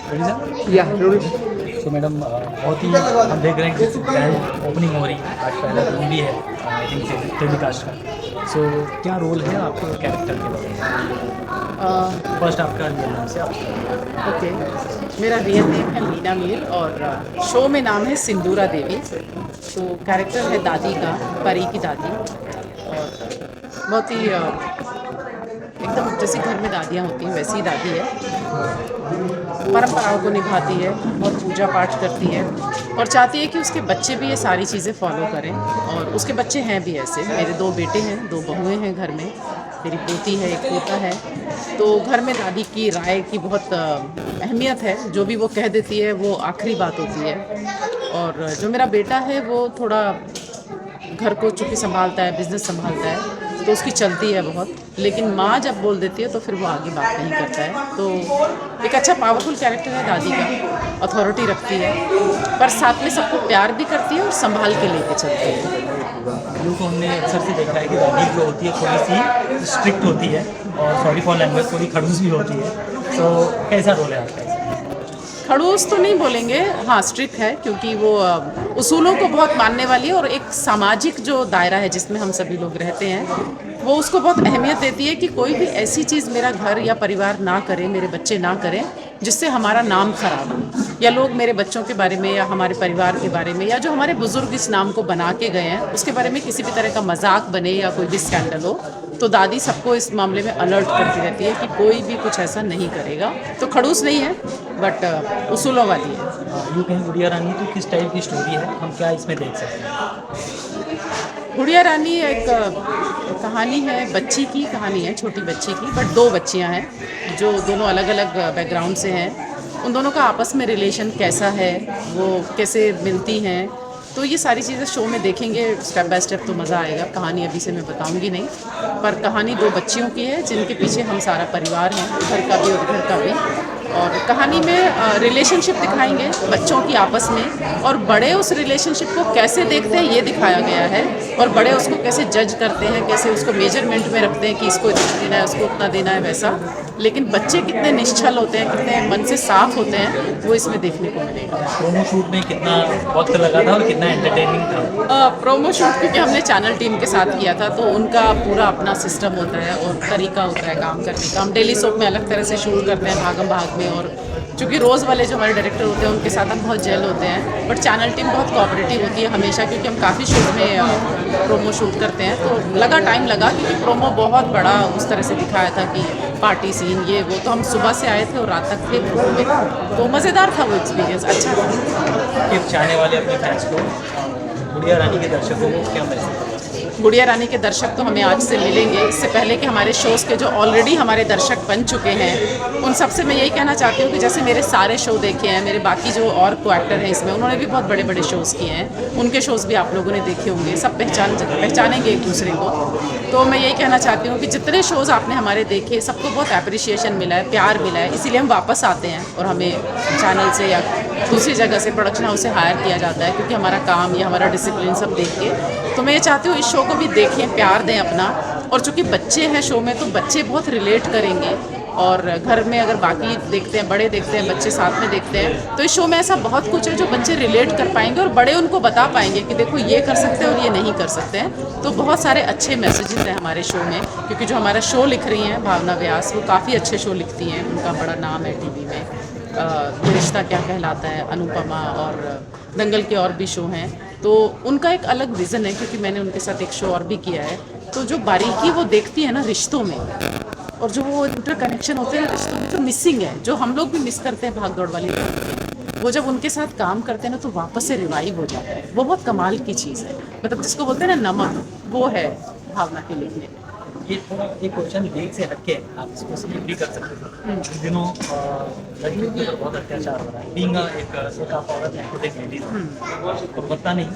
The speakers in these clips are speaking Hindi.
या तो मैडम बहुत ही हम देख रहे हैं कि ग्रैंड ओपनिंग हो रही है, आज पहला दिन भी है आई थिंक टेलीकास्ट का। सो क्या रोल है आपके कैरेक्टर के बारे में? फर्स्ट आपका रियल नाम से आप ओके। मेरा रियल नेम है मीना मीर और शो में नाम है सिंदूरा देवी। तो कैरेक्टर है दादी का, परी की दादी। और बहुत ही एकदम जैसे घर में दादियाँ होती हैं वैसी ही दादी है। परंपराओं को निभाती है, बहुत पूजा पाठ करती है और चाहती है कि उसके बच्चे भी ये सारी चीज़ें फॉलो करें। और उसके बच्चे हैं भी ऐसे। मेरे 2 बेटे हैं, 2 बहुएं हैं घर में, मेरी पोती है, एक पोता है। तो घर में दादी की राय की बहुत अहमियत है। जो भी वो कह देती है वो आखिरी बात होती है। और जो मेरा बेटा है वो थोड़ा घर को चूँकि संभालता है, बिज़नेस संभालता है, तो उसकी चलती है बहुत। लेकिन माँ जब बोल देती है तो फिर वो आगे बात नहीं करता है। तो एक अच्छा पावरफुल कैरेक्टर है दादी का, अथॉरिटी रखती है, पर साथ में सबको प्यार भी करती है और संभाल के लेके चलती है। लोगों को हमने अक्सर से देखा है कि दादी जो होती है थोड़ी सी स्ट्रिक्ट होती है और सॉरी फॉर लैंग्वेज थोड़ी खड़ूस भी होती है। सो कैसा रोल है आपका? खड़ूस तो नहीं बोलेंगे, हाँ स्ट्रिक्ट है, क्योंकि वो उसूलों को बहुत मानने वाली है। और एक सामाजिक जो दायरा है जिसमें हम सभी लोग रहते हैं, वो उसको बहुत अहमियत देती है कि कोई भी ऐसी चीज़ मेरा घर या परिवार ना करे, मेरे बच्चे ना करें, जिससे हमारा नाम खराब हो, या लोग मेरे बच्चों के बारे में या हमारे परिवार के बारे में या जो हमारे बुजुर्ग इस नाम को बना के गए हैं उसके बारे में किसी भी तरह का मजाक बने या कोई भी स्कैंडल हो। तो दादी सबको इस मामले में अलर्ट करती रहती है कि कोई भी कुछ ऐसा नहीं करेगा। तो खड़ूस नहीं है, बट उसूलों वाली है। यूँ कहीं गुड़िया रानी तो किस टाइप की स्टोरी है, हम क्या इसमें देख सकते हैं? गुड़िया रानी एक कहानी है, बच्ची की कहानी है, छोटी बच्ची की, बट 2 बच्चियां हैं जो दोनों अलग अलग बैकग्राउंड से हैं। उन दोनों का आपस में रिलेशन कैसा है, वो कैसे मिलती हैं, तो ये सारी चीज़ें शो में देखेंगे स्टेप बाय स्टेप, तो मज़ा आएगा। कहानी अभी से मैं बताऊंगी नहीं, पर कहानी 2 बच्चियों की है जिनके पीछे हम सारा परिवार हैं, घर का भी और घर का भी। और कहानी में रिलेशनशिप दिखाएंगे बच्चों की आपस में, और बड़े उस रिलेशनशिप को कैसे देखते हैं ये दिखाया गया है। और बड़े उसको कैसे जज करते हैं, कैसे उसको मेजरमेंट में रखते हैं कि इसको इतना देना है, उसको उतना देना है, वैसा। लेकिन बच्चे कितने निश्चल होते हैं, कितने मन से साफ होते हैं, वो इसमें देखने को मिलेगा। प्रोमो शूट में कितना वक्त लगा था और कितना एंटरटेनिंग था? प्रोमो शूट क्योंकि हमने चैनल टीम के साथ किया था, तो उनका पूरा अपना सिस्टम होता है और तरीका होता है काम करने का। हम डेली सोप में अलग तरह से शूट करते हैं, भागम भाग में। और चूँकि रोज़ वाले जो हमारे डायरेक्टर होते हैं उनके साथ हम बहुत जेल होते हैं, बट चैनल टीम बहुत कोऑपरेटिव होती है हमेशा, क्योंकि हम काफ़ी शूट में प्रोमो शूट करते हैं। तो लगा, टाइम लगा, क्योंकि प्रोमो बहुत बड़ा उस तरह से दिखाया था कि पार्टी सीन ये वो। तो हम सुबह से आए थे और रात तक थे प्रोमो में, तो मज़ेदार था वो एक्सपीरियंस, अच्छा था। कि चाहने वाले अपने फैंस को, गुड़िया रानी के दर्शकों को क्या मैसेज? गुड़िया रानी के दर्शक तो हमें आज से मिलेंगे, इससे पहले कि हमारे शोज़ के जो ऑलरेडी हमारे दर्शक बन चुके हैं उन सबसे मैं यही कहना चाहती हूँ कि जैसे मेरे सारे शो देखे हैं, मेरे बाकी जो और को एक्टर हैं इसमें, उन्होंने भी बहुत बड़े बड़े शोज़ किए हैं, उनके शोज़ भी आप लोगों ने देखे होंगे, सब पहचानेंगे एक दूसरे को। तो मैं यही कहना चाहती हूँ कि जितने शोज़ आपने हमारे देखे, सबको बहुत अप्रिसिएशन मिला है, प्यार मिला है, इसीलिए हम वापस आते हैं और हमें चैनल से या दूसरी जगह से, प्रोडक्शन हाउस से हायर किया जाता है, क्योंकि हमारा काम या हमारा डिसिप्लिन सब देख के। तो मैं ये चाहती हूँ इस शो को भी देखें, प्यार दें अपना। और चूँकि बच्चे हैं शो में, तो बच्चे बहुत रिलेट करेंगे। और घर में अगर बाकी देखते हैं, बड़े देखते हैं, बच्चे साथ में देखते हैं, तो इस शो में ऐसा बहुत कुछ है जो बच्चे रिलेट कर पाएंगे और बड़े उनको बता पाएंगे कि देखो ये कर सकते हैं और ये नहीं कर सकते हैं। तो बहुत सारे अच्छे मैसेजेस हैं हमारे शो में, क्योंकि जो हमारा शो लिख रही हैं भावना व्यास, वो काफ़ी अच्छे शो लिखती हैं, उनका बड़ा नाम है टीवी में। ये रिश्ता क्या कहलाता है, अनुपमा, और दंगल के और भी शो हैं। तो उनका एक अलग विज़न है, क्योंकि मैंने उनके साथ एक शो और भी किया है। तो जो बारीकी वो देखती है ना रिश्तों में, और जो वो इंटर कनेक्शन होते हैं ना रिश्तों में, जो मिसिंग है, जो हम लोग भी मिस करते हैं भाग दौड़ वाली जिंदगी, वो जब उनके साथ काम करते हैं ना तो वापस से रिवाइव हो जाता है। वो बहुत कमाल की चीज़ है, मतलब जिसको बोलते हैं ना नमक, वो है भावना के लिखने में। ये थोड़ा एक क्वेश्चन लीक से हटके आप इसको स्लीप भी कर सकते हो। इन दिनों लड़कियों के ऊपर बहुत अत्याचार हो रहा है, बीइंग एक आप औरत हैं, खुद एक लेडीज तो पता नहीं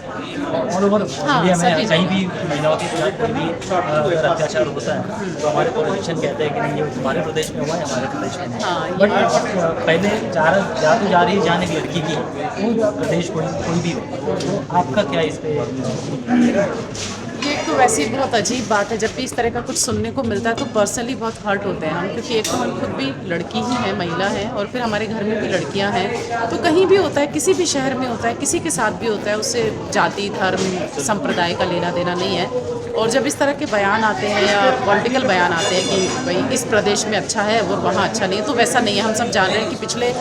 ऑल ओवर इंडिया में कहीं भी महिलाओं के साथ कोई भी अगर अत्याचार होता है तो हमारे पॉलिटिशियन कहते हैं कि नहीं ये तुम्हारे प्रदेश में हुआ है, हमारे प्रदेश में नहीं। बट पहले जा तो जा रही है जान एक लड़की की, वो प्रदेश कोई भी हो, तो आपका क्या इस पे? ये एक तो वैसे ही बहुत अजीब बात है, जब भी इस तरह का कुछ सुनने को मिलता है तो पर्सनली बहुत हर्ट होते हैं हम, क्योंकि एक तो हम खुद भी लड़की ही हैं, महिला हैं, और फिर हमारे घर में भी लड़कियां हैं। तो कहीं भी होता है, किसी भी शहर में होता है, किसी के साथ भी होता है, उससे जाति, धर्म, संप्रदाय का लेना देना नहीं है। और जब इस तरह के बयान आते हैं या पॉलिटिकल बयान आते हैं कि भाई इस प्रदेश में अच्छा है और वहाँ अच्छा नहीं है, तो वैसा नहीं है। हम सब जान रहे हैं कि पिछले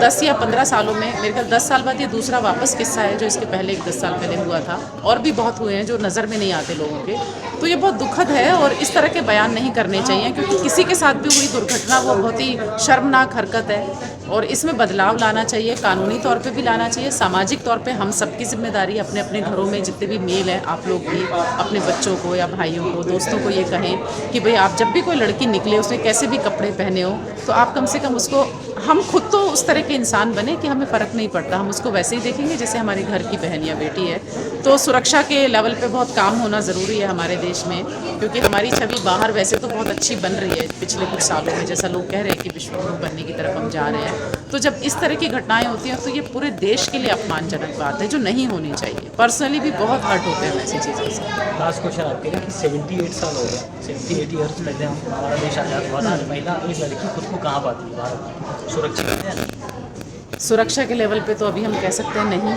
10 या 15 सालों में, मेरे ख्याल 10 साल बाद ये दूसरा वापस किस्सा है, जो इसके पहले 10 साल पहले हुआ था, और भी बहुत हुए हैं जो नज़र में नहीं आते लोगों के। तो ये बहुत दुखद है और इस तरह के बयान नहीं करने चाहिए, क्योंकि किसी के साथ भी हुई दुर्घटना वो बहुत ही शर्मनाक हरकत है और इसमें बदलाव लाना चाहिए, कानूनी तौर पे भी लाना चाहिए, सामाजिक तौर पे हम सबकी जिम्मेदारी, अपने अपने घरों में जितने भी मेल हैं, आप लोग भी अपने बच्चों को या भाइयों को, दोस्तों को ये कहें कि भाई आप जब भी कोई लड़की निकले, उसने कैसे भी कपड़े पहने हो, तो आप कम से कम उसको, हम खुद तो उस तरह के इंसान बने कि हमें फ़र्क नहीं पड़ता, हम उसको वैसे ही देखेंगे जैसे हमारे घर की बहन या बेटी है। तो सुरक्षा के लेवल पे बहुत काम होना ज़रूरी है हमारे देश में, क्योंकि हमारी छवि बाहर वैसे तो बहुत अच्छी बन रही है पिछले कुछ सालों में, जैसा लोग कह रहे हैं कि विश्व गुरु बनने की तरफ हम जा रहे हैं। तो जब इस तरह की घटनाएं होती हैं तो ये पूरे देश के लिए अपमानजनक बात है, जो नहीं होनी चाहिए। पर्सनली भी बहुत हर्ट होते हैं ऐसी चीज़ों से। लास्ट क्वेश्चन आपके लिए कि 78 साल हो गए, 78 ईयर्स पहले हमारा देश आज़ाद हुआ था, आज महिला एक लड़की खुद को कहाँ पाती है भारत में, सुरक्षित है? सुरक्षा के लेवल पे तो अभी हम कह सकते हैं नहीं,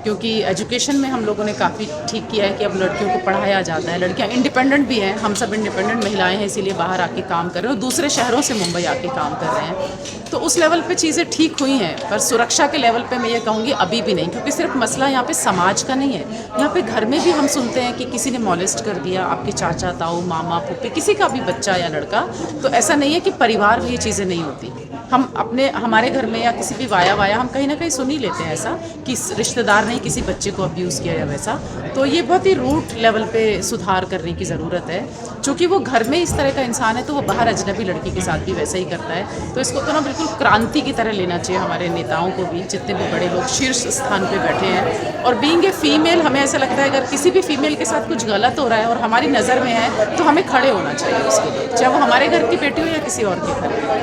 क्योंकि एजुकेशन में हम लोगों ने काफ़ी ठीक किया है कि अब लड़कियों को पढ़ाया जाता है, लड़कियां इंडिपेंडेंट भी हैं, हम सब इंडिपेंडेंट महिलाएं हैं, इसीलिए बाहर आके काम कर रहे हैं और दूसरे शहरों से मुंबई आके काम कर रहे हैं। तो उस लेवल पे चीज़ें ठीक हुई हैं, पर सुरक्षा के लेवल पे मैं ये कहूँगी अभी भी नहीं, क्योंकि सिर्फ मसला यहाँ पे समाज का नहीं है, यहाँ पे घर में भी हम सुनते हैं कि किसी ने मॉलेस्ट कर दिया, आपके चाचा, ताऊ, मामा, फूफी, किसी का भी बच्चा या लड़का। तो ऐसा नहीं है कि परिवार में ये चीज़ें नहीं होती, हम अपने, हमारे घर में या किसी भी वाया हम कहीं ना कहीं सुन ही लेते हैं ऐसा कि रिश्तेदार ने किसी बच्चे को अब्यूज़ किया या वैसा। तो ये बहुत ही रूट लेवल पे सुधार करने की ज़रूरत है, चूँकि वो घर में इस तरह का इंसान है तो वो बाहर अजनबी लड़की के साथ भी वैसा ही करता है। तो इसको तो ना बिल्कुल क्रांति की तरह लेना चाहिए हमारे नेताओं को भी, जितने भी बड़े लोग शीर्ष स्थान पे बैठे हैं। और बीइंग ए फीमेल, हमें ऐसा लगता है अगर किसी भी फीमेल के साथ कुछ गलत हो रहा है और हमारी नज़र में है तो हमें खड़े होना चाहिए उसके लिए, चाहे वो हमारे घर की बेटी हो या किसी और के घर की।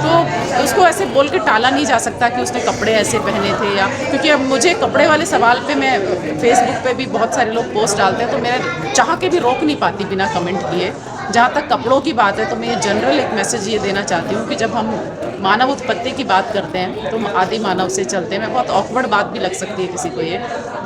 तो उसको ऐसे बोल के टाला नहीं जा सकता कि उसने कपड़े ऐसे पहने थे, या क्योंकि अब मुझे कपड़े वाले सवाल पे मैं फेसबुक पे भी बहुत सारे लोग पोस्ट डालते हैं, तो मैं चाह के भी रोक नहीं पाती बिना कमेंट किए। जहाँ तक कपड़ों की बात है तो मैं ये जनरल एक मैसेज ये देना चाहती हूँ कि जब हम मानव उत्पत्ति की बात करते हैं तो हम आदि मानव से चलते हैं। मैं बहुत ऑकवर्ड बात भी लग सकती है किसी को ये,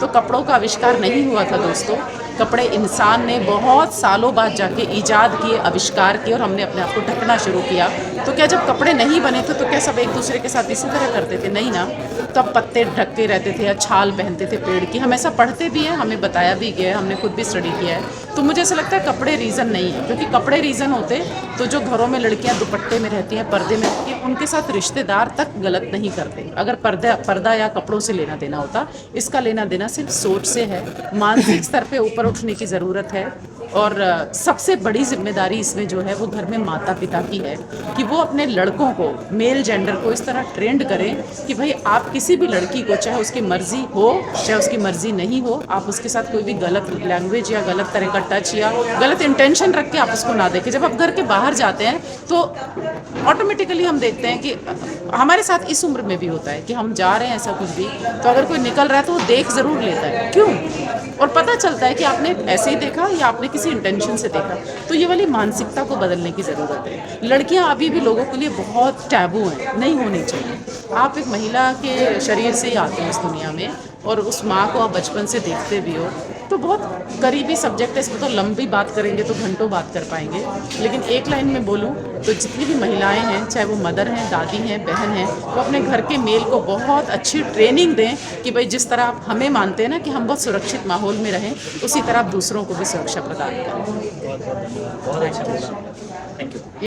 तो कपड़ों का आविष्कार नहीं हुआ था दोस्तों, कपड़े इंसान ने बहुत सालों बाद जाके ईजाद किए, आविष्कार किए और हमने अपने आप को ढकना शुरू किया। तो क्या जब कपड़े नहीं बने थे तो क्या सब एक दूसरे के साथ इसी तरह करते थे? नहीं ना, तब पत्ते ढकते रहते थे या छाल पहनते थे पेड़ की। हम ऐसा पढ़ते भी हैं, हमें बताया भी गया है, हमने खुद भी स्टडी किया है। तो मुझे ऐसा लगता है कपड़े रीज़न नहीं है, क्योंकि कपड़े रीज़न होते तो जो घरों में लड़कियां दुपट्टे में रहती हैं, पर्दे में रहती हैं, उनके साथ रिश्तेदार तक गलत नहीं करते। अगर पर्दा या कपड़ों से लेना देना होता, इसका लेना देना सिर्फ सोच से है, मानसिक स्तर पे ऊपर उठने की ज़रूरत है। और सबसे बड़ी जिम्मेदारी इसमें जो है वो घर में माता पिता की है कि वो अपने लड़कों को, मेल जेंडर को इस तरह ट्रेंड करें कि भाई आप किसी भी लड़की को, चाहे उसकी मर्जी हो चाहे उसकी मर्जी नहीं हो, आप उसके साथ कोई भी गलत लैंग्वेज या गलत तरह का टच या गलत इंटेंशन रख के आप उसको ना देखें। जब आप घर के बाहर जाते हैं तो ऑटोमेटिकली हम देखते हैं कि हमारे साथ इस उम्र में भी होता है कि हम जा रहे हैं ऐसा कुछ भी, तो अगर कोई निकल रहा है तो वो देख ज़रूर लेता है, क्यों, और पता चलता है कि आपने ऐसे ही देखा या आपने किसी इंटेंशन से देखा। तो ये वाली मानसिकता को बदलने की ज़रूरत है। लड़कियां अभी भी लोगों के लिए बहुत टैबू हैं, नहीं होनी चाहिए। आप एक महिला के शरीर से ही आते हैं इस दुनिया में और उस माँ को आप बचपन से देखते भी हो, तो बहुत करीबी सब्जेक्ट है, इसमें तो लंबी बात करेंगे तो घंटों बात कर पाएंगे। लेकिन एक लाइन में बोलूँ तो जितनी भी महिलाएं हैं, चाहे वो मदर हैं, दादी हैं, बहन हैं, वो अपने घर के मेल को बहुत अच्छी ट्रेनिंग दें कि भाई जिस तरह आप हमें मानते हैं ना कि हम बहुत सुरक्षित माहौल में रहें, उसी तरह आप दूसरों को भी सुरक्षा प्रदान करें। बहुत अच्छा लगा, थैंक यू।